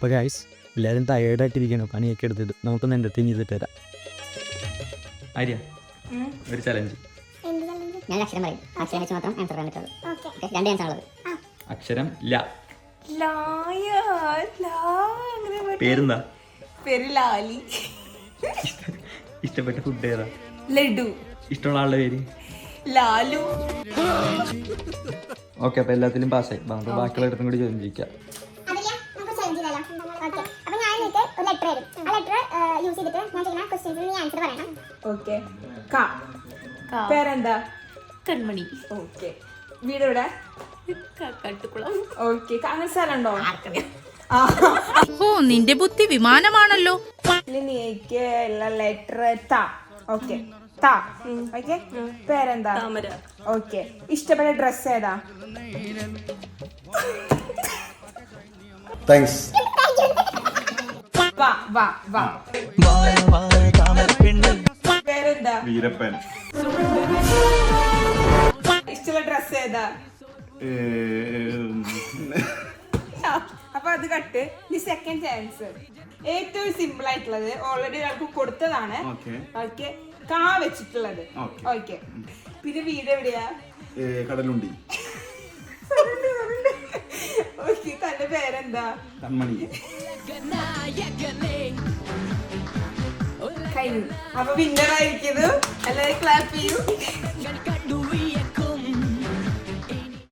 അപ്പോൾ ഗൈസ് എല്ലാവരും ടയേർഡായിട്ടിരിക്കണം, പണിയൊക്കെ എടുത്തിട്ട് നമുക്കൊന്ന് എൻ്റർടൈൻ ചെയ്തിട്ട് തരാം. ആര്യ ഒരു ചലഞ്ച്. ഞാൻ അക്ഷരം പറയും, അക്ഷരം വെച്ച് മാത്രം ആൻസർ പറയാൻ പറ്റുള്ളൂ. 2 ആൻസർ ഉള്ളത്. അക്ഷരം ല. പേരെന്താ? പേര് ലാലി. ഇഷ്ടപ്പെട്ട ഫുഡ് ഏതാ? ലഡു. ഇഷ്ടമുള്ള ആളുടെ പേര്? ലാലു. ഓക്കെ, അപ്പോൾ എല്ലാത്തിലും പാസ്സായി. നമുക്ക് ബാക്കിയുള്ള ഇടത്തും കൂടി ചോദ്യം ചോദിക്കാം. ഓക്കെ. പേരെന്താ? കൺമണി. ഓക്കെ. വീട് എവിടെ? കാട്ടുകുളം. ഓക്കെ. അങ്ങനെ സ്ഥലമുണ്ടോ? ഓ, നിന്റെ ബുദ്ധി വിമാനമാണല്ലോ. നീക്ക് ലെറ്റർ ത. ഓക്കെ. ത. ഓക്കെ. പേരെന്താ? താമര. ഓക്കെ. ഇഷ്ടപ്പെട്ട ഡ്രസ് ഏതാ? താങ്ക്സ്. വാ വാ വാ. പേരെന്താ? വീരപ്പൻ. ഇഷ്ടമുള്ള ഡ്രസ് ഏതാ? അപ്പൊ അത് കട്ട്. ഈ സെക്കൻഡ് ചാൻസ് ഏറ്റവും സിമ്പിൾ ആയിട്ടുള്ളത് ഓൾറെഡി ഒരാൾക്ക് കൊടുത്തതാണ്. ഓക്കെ. കാ വെച്ചിട്ടുള്ളത്. ഓക്കെ. പിന്നെ വീട് എവിടെയാ? കടലുണ്ടി. ഓക്കെ. തന്റെ പേരെന്താ? കൺമണി. കഴിഞ്ഞു. അപ്പൊ വിന്നർ ആയിരിക്കുന്നു. എല്ലാവരും ക്ലാപ്പ് ചെയ്യൂ.